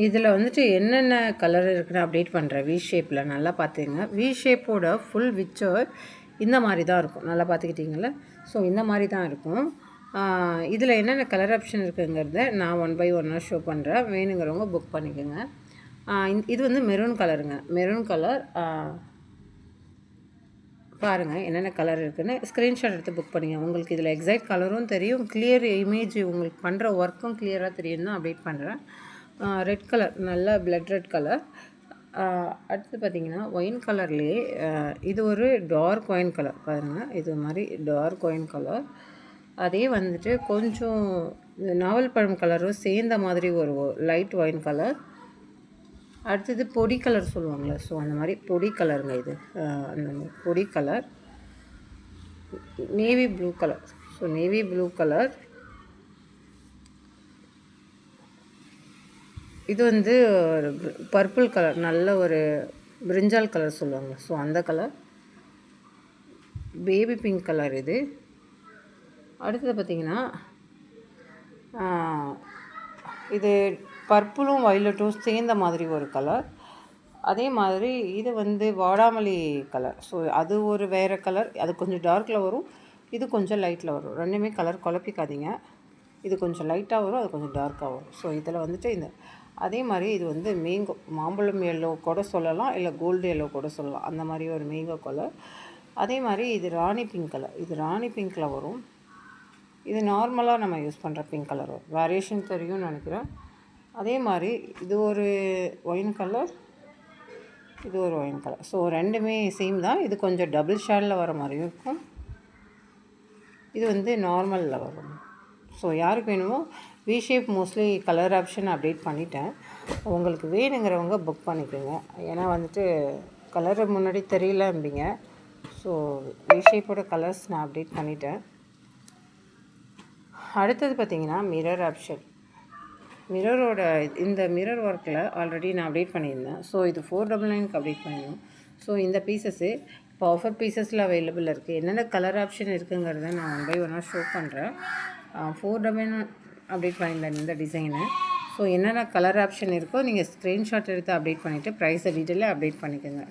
இதில் வந்துட்டு என்னென்ன கலர் இருக்குன்னு அப்டேட் பண்ணுறேன். வி ஷேப்பில் நல்லா பார்த்துங்க. வி ஷேப்போட ஃபுல் விச்சர் இந்த மாதிரி தான் இருக்கும். நல்லா பார்த்துக்கிட்டிங்களா? ஸோ இந்த மாதிரி தான் இருக்கும். இதில் என்னென்ன கலர் ஆப்ஷன் இருக்குங்கிறத நான் 1 by 1 ஷோ பண்ணுறேன். வேணுங்கிறவங்க புக் பண்ணிக்கோங்க. இது வந்து மெரூன் கலருங்க. மெரூன் கலர் பாருங்கள் என்னென்ன கலர் இருக்குதுன்னு ஸ்க்ரீன்ஷாட் எடுத்து புக் பண்ணிங்க. உங்களுக்கு இதில் எக்ஸாக்ட் கலரும் தெரியும், கிளியர் இமேஜ் உங்களுக்கு பண்ணுற ஒர்க்கும் கிளியராக தெரியும் தான் அப்டேட் பண்ணுறேன். ரெட் கலர், நல்ல பிளட் ரெட் கலர். அடுத்து பார்த்திங்கன்னா ஒயின் கலர்லேயே இது ஒரு டார்க் ஒயின் கலர் பாருங்கள். இது மாதிரி டார்க் ஒயின் கலர். அதே வந்துட்டு கொஞ்சம் நாவல் பழம் கலரும் சேர்ந்த மாதிரி ஒரு லைட் ஒயின் கலர். அடுத்தது பொடி கலர் சொல்லுவாங்களே, ஸோ அந்த மாதிரி பொடி கலருங்க. இது அந்த பொடி colour. Navy blue colour. So navy blue colour. இது வந்து ஒரு பர்பிள் கலர், நல்ல ஒரு பிரிஞ்சால் கலர் சொல்லுவாங்க, ஸோ அந்த கலர். பேபி பிங்க் கலர் இது. அடுத்தது பார்த்திங்கன்னா இது பர்பிளும் வயலட்டும் சேர்ந்த மாதிரி ஒரு கலர். அதே மாதிரி இது வந்து வாடாமல்லி கலர். ஸோ அது ஒரு வேறு கலர். அது கொஞ்சம் டார்க்கில் வரும், இது கொஞ்சம் லைட்டில் வரும். ரெண்டுமே கலர் குழப்பிக்காதீங்க. இது கொஞ்சம் லைட்டாக வரும், அது கொஞ்சம் டார்க்காக வரும். ஸோ இதில் வந்துட்டு இந்த அதே மாதிரி இது வந்து மேங்கோ, மாம்பழம் எல்லோ கூட சொல்லலாம், இல்லை கோல்டு எல்லோ கூட சொல்லலாம். அந்த மாதிரி ஒரு மேங்கோ கலர். அதே மாதிரி இது ராணி பிங்க் கலர். இது ராணி பிங்க்கில் வரும். இது நார்மலாக நம்ம யூஸ் பண்ணுற பிங்க் கலர் வரும். வேரியேஷன் தெரியும்னு நினைக்கிறேன். அதே மாதிரி இது ஒரு ஒயின் கலர், இது ஒரு ஒயின் கலர். ஸோ ரெண்டுமே சேம் தான். இது கொஞ்சம் டபுள் ஷேடில் வர மாதிரியும் இருக்கும், இது வந்து நார்மலில் வரும். ஸோ யாருக்கு வேணுமோ we shape mostly colour option update பண்ணிட்டேன். உங்களுக்கு வேணுங்கிறவங்க புக் பண்ணிக்கோங்க. ஏன்னா வந்துட்டு கலரு முன்னாடி தெரியலம்பிங்க. ஸோ வி ஷேப்போட கலர்ஸ் நான் அப்டேட் பண்ணிட்டேன். அடுத்தது பார்த்திங்கன்னா மிரர் ஆப்ஷன். மிரரோட இந்த மிரர் ஒர்க்கில் ஆல்ரெடி நான் அப்டேட் பண்ணியிருந்தேன். ஸோ இது 499க்கு அப்டேட் பண்ணியிருந்தோம். ஸோ இந்த பீசஸ்ஸு இப்போ ஆஃபர் பீசஸில் அவைலபிள் இருக்குது. என்னென்ன கலர் ஆப்ஷன் இருக்குங்கிறத நான் 1 by 1 ஷோ பண்ணுறேன். 499 அப்டேட் பண்ணியிருந்தேன் இந்த டிசைனு. ஸோ என்னென்ன கலர் ஆப்ஷன் இருக்கோ நீங்கள் ஸ்க்ரீன்ஷாட் எடுத்து அப்டேட் பண்ணிவிட்டு ப்ரைஸை டீட்டெயிலாக அப்டேட் பண்ணிக்கோங்க,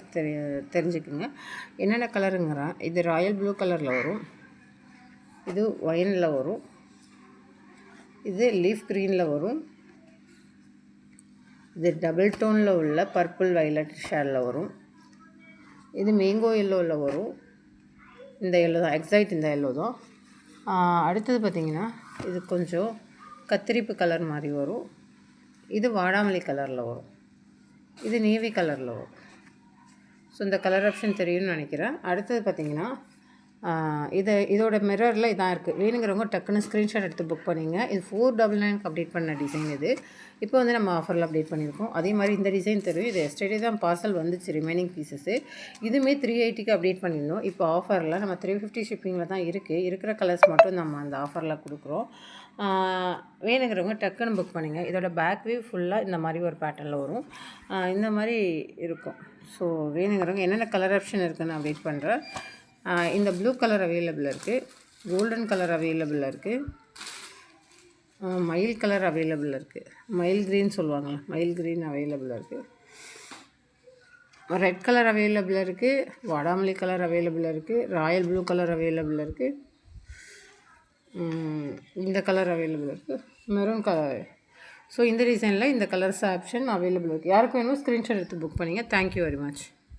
தெரிஞ்சுக்குங்க. என்னென்ன கலருங்கிறேன். இது ராயல் ப்ளூ கலரில் வரும், இது ஒயினில் வரும், இது லீஃப் க்ரீனில் வரும், இது டபுள் டோனில் உள்ள பர்பிள் வயலட் ஷேடில் வரும், இது மேங்கோ எல்லோவில் வரும். இந்த எல்லோ தான் எக்ஸாக்ட், இந்த எல்லோ தான். அடுத்தது பார்த்திங்கன்னா இது கொஞ்சம் கத்திரிப்பு கலர் மாதிரி வரும், இது வாடாமல்லி கலரில் வரும், இது நேவி கலரில் வரும். ஸோ இந்த கலர் ஆப்ஷன் தெரியும்னு நினைக்கிறேன். அடுத்தது பார்த்திங்கன்னா இதோட மிரரில் இதான் இருக்குது. வேணுங்கிறவங்க டக்குன்னு ஸ்க்ரீன்ஷாட் எடுத்து புக் பண்ணிங்க. இது 499க்கு அப்டேட் பண்ண டிசைன் இது. இப்போ வந்து நம்ம ஆஃபரில் அப்டேட் பண்ணியிருக்கோம். அதே மாதிரி இந்த டிசைன் தெரியும். இது எஸ்டர்டே தான் பார்சல் வந்துச்சு, ரிமைனிங் பீசஸ்ஸு. இதுவுமே 380க்கு அப்டேட் பண்ணியிருந்தோம். இப்போ ஆஃபரில் நம்ம 350 ஷிப்பிங்கில் தான் இருக்குது. இருக்கிற கலர்ஸ் மட்டும் நம்ம அந்த ஆஃபரில் கொடுக்குறோம். வேணுங்கிறவங்க டக்குன்னு புக் பண்ணுங்கள். இதோட பேக் வியூ ஃபுல்லாக இந்த மாதிரி ஒரு பேட்டர்னில் வரும், இந்த மாதிரி இருக்கும். ஸோ வேணுங்கிறவங்க என்னென்ன கலர் ஆப்ஷன் இருக்குதுன்னு அப்டேட் பண்ணுறேன். இந்த ப்ளூ கலர் அவைலபிள் இருக்குது, கோல்டன் கலர் அவைலபிள் இருக்குது, மயில் கலர் அவைலபிள் இருக்குது, மயில் க்ரீன் சொல்லுவாங்களே, மயில் க்ரீன் அவைலபிள் இருக்குது, ரெட் கலர் அவைலபிள் இருக்குது, வாடாமல்லி கலர் அவைலபிள் இருக்குது, ராயல் ப்ளூ கலர் அவைலபிள் இருக்குது, இந்த கலர் அவைலபிள் இருக்குது, மெரூன் கலர். ஸோ இந்த டிசைனில் இந்த கலர்ஸ் ஆப்ஷன் அவைலபிள் இருக்குது. யாருக்கு வேணுமோ ஸ்க்ரீன்ஷாட் எடுத்து புக் பண்ணிங்க. Thank you very much.